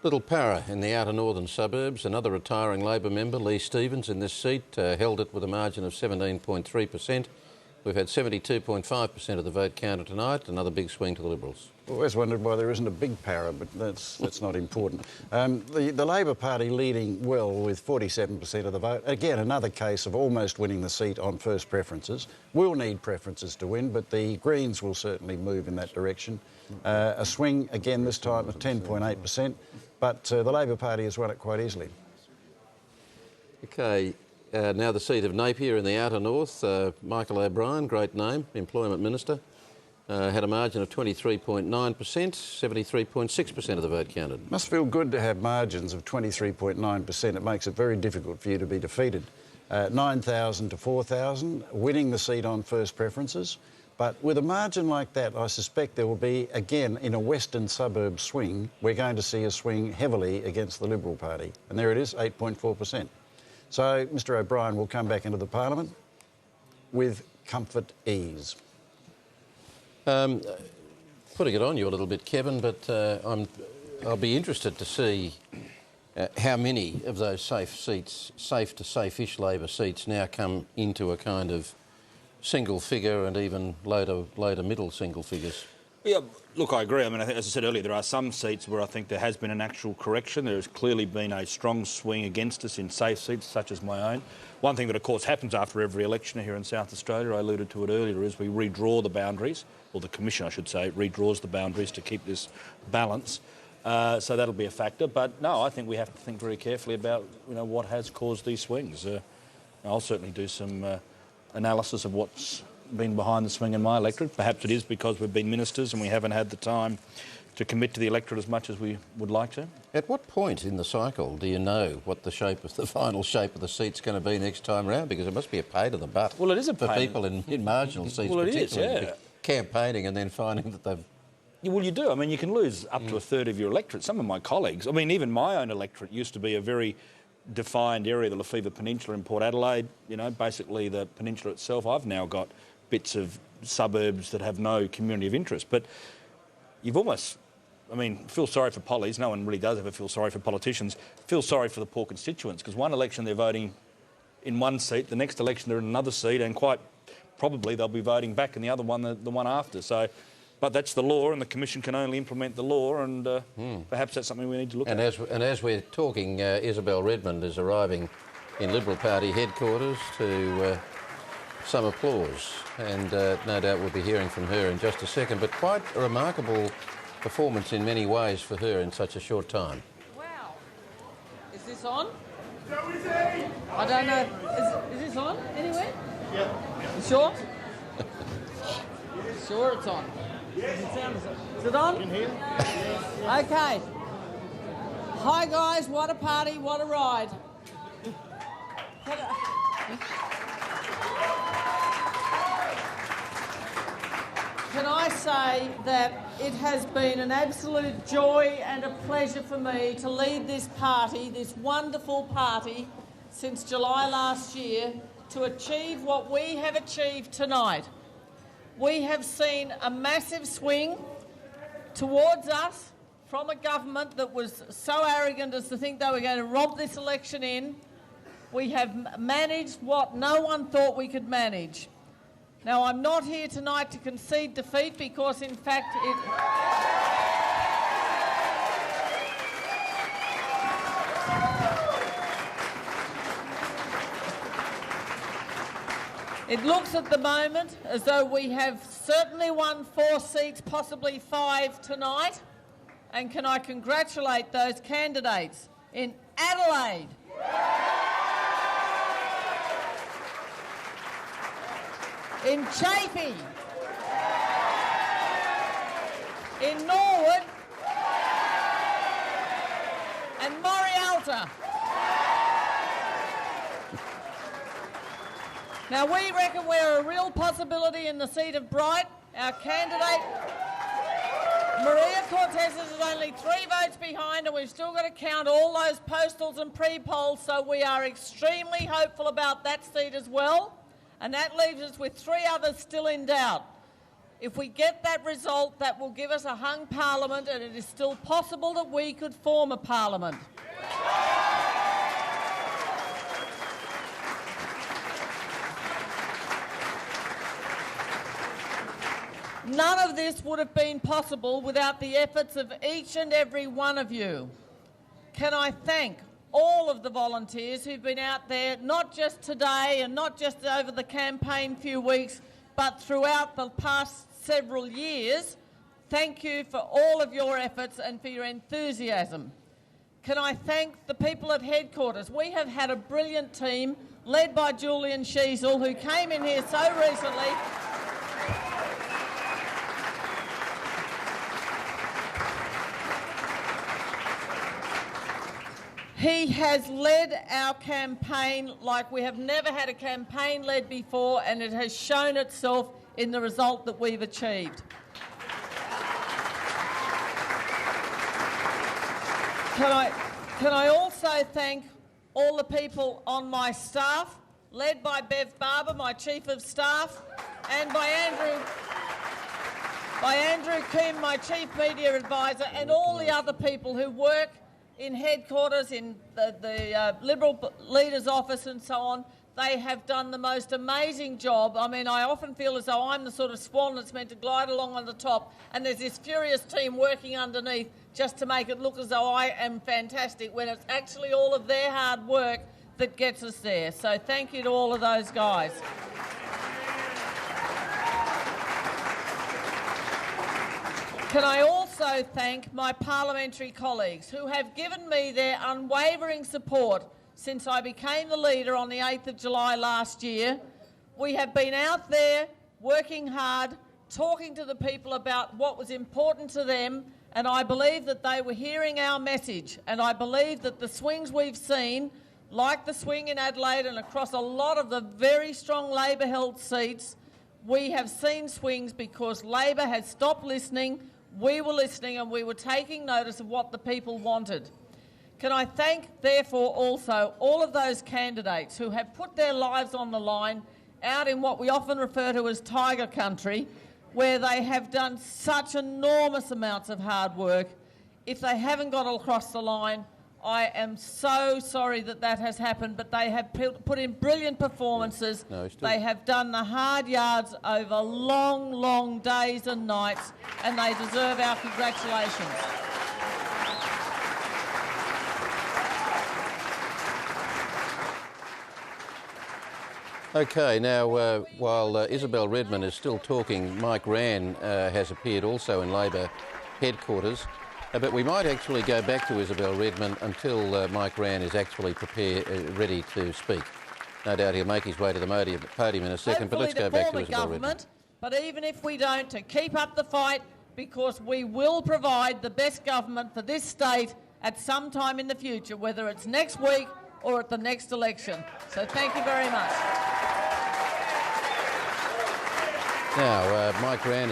Little Para in the outer northern suburbs. Another retiring Labor member, Lee Stevens, in this seat, held it with a margin of 17.3%. We've had 72.5% of the vote counted tonight. Another big swing to the Liberals. I've always wondered why there isn't a big para, but that's not important. The Labor Party leading well with 47% of the vote. Again, another case of almost winning the seat on first preferences. We'll need preferences to win, but the Greens will certainly move in that direction. A swing again this time of 10.8%, but the Labor Party has won it quite easily. Okay. Now the seat of Napier in the outer north. Michael O'Brien, great name, Employment Minister, had a margin of 23.9%, 73.6% of the vote counted. Must feel good to have margins of 23.9%. It makes it very difficult for you to be defeated. 9,000 to 4,000, winning the seat on first preferences. But with a margin like that, I suspect there will be, again, in a western suburb swing, we're going to see a swing heavily against the Liberal Party. And there it is, 8.4%. So Mr O'Brien will come back into the Parliament with comfort ease. Putting it on you a little bit, Kevin, but I'll be interested to see how many of those safe seats, safe to safe-ish Labor seats, now come into a kind of single figure and even low to middle single figures. Yeah, look, I agree. I mean, as I said earlier, there are some seats where I think there has been an actual correction. There has clearly been a strong swing against us in safe seats, such as my own. One thing that, of course, happens after every election here in South Australia, I alluded to it earlier, is we redraw the boundaries, or the Commission, I should say, redraws the boundaries to keep this balance. So that'll be a factor. But no, I think we have to think very carefully about, what has caused these swings. I'll certainly do some analysis of what's been behind the swing in my electorate. Perhaps it is because we've been ministers and we haven't had the time to commit to the electorate as much as we would like to. At what point in the cycle do you know what the final shape of the seat's going to be next time round? Because it must be a pain in the butt. Well, it is a pain for people in marginal seats, well, it particularly. is, yeah. Campaigning and then finding that they've... Well, you do. I mean, you can lose up to a third of your electorate. Some of my colleagues, I mean, even my own electorate used to be a very defined area, the Lefevre Peninsula in Port Adelaide, basically the peninsula itself. I've now got bits of suburbs that have no community of interest. But you've almost, feel sorry for pollies. No one really does ever feel sorry for politicians. Feel sorry for the poor constituents, because one election they're voting in one seat, the next election they're in another seat, and quite probably they'll be voting back in the other one, the one after. So, but that's the law, and the Commission can only implement the law, and perhaps that's something we need to look at. And as we're talking, Isabel Redmond is arriving in Liberal Party headquarters to some applause, and no doubt we'll be hearing from her in just a second. But quite a remarkable performance in many ways for her in such a short time. Wow. Is this on? I don't know. Is this on anywhere? Yeah. You sure? Sure it's on. Is it on? Okay. Hi guys, what a party, what a ride. Can I say that it has been an absolute joy and a pleasure for me to lead this party, this wonderful party, since July last year, to achieve what we have achieved tonight. We have seen a massive swing towards us from a government that was so arrogant as to think they were going to rob this election in. We have managed what no one thought we could manage. Now, I'm not here tonight to concede defeat because, in fact, it looks at the moment as though we have certainly won 4 seats, possibly 5 tonight. And can I congratulate those candidates in Adelaide, in Chafee, in Norwood, and Morialta. Now, we reckon we're a real possibility in the seat of Bright. Our candidate, Maria Cortez, is only 3 votes behind, and we've still got to count all those postals and pre-polls, so we are extremely hopeful about that seat as well. And that leaves us with 3 others still in doubt. If we get that result, that will give us a hung parliament, and it is still possible that we could form a parliament. None of this would have been possible without the efforts of each and every one of you. Can I thank all of the volunteers who've been out there, not just today and not just over the campaign few weeks, but throughout the past several years. Thank you for all of your efforts and for your enthusiasm. Can I thank the people at headquarters? We have had a brilliant team led by Julian Sheasel, who came in here so recently. He has led our campaign like we have never had a campaign led before, and it has shown itself in the result that we've achieved. Can I also thank all the people on my staff, led by Bev Barber, my Chief of Staff, and by Andrew Kim, my Chief Media Advisor, and all the other people who work in headquarters, in the Liberal Leader's office and so on. They have done the most amazing job. I mean, I often feel as though I'm the sort of swan that's meant to glide along on the top, and there's this furious team working underneath just to make it look as though I am fantastic, when it's actually all of their hard work that gets us there. So thank you to all of those guys. Can I also thank my parliamentary colleagues who have given me their unwavering support since I became the leader on the 8th of July last year. We have been out there working hard, talking to the people about what was important to them, and I believe that they were hearing our message, and I believe that the swings we've seen, like the swing in Adelaide and across a lot of the very strong Labor-held seats, we have seen swings because Labor has stopped listening. We were listening, and we were taking notice of what the people wanted. Can I thank, therefore, also all of those candidates who have put their lives on the line out in what we often refer to as tiger country, where they have done such enormous amounts of hard work. If they haven't got across the line, I am so sorry that that has happened, but they have put in brilliant performances. They have done the hard yards over long, long days and nights, and they deserve our congratulations. Okay, now, while Isabel Redman is still talking, Mike Rann has appeared also in Labor headquarters. But we might actually go back to Isabel Redman until Mike Rann is actually ready to speak. No doubt he'll make his way to the podium in a second, but let's go back to Isabel Redman. But even if we don't, to keep up the fight, because we will provide the best government for this state at some time in the future, whether it's next week or at the next election. So thank you very much. Now, Mike Rann is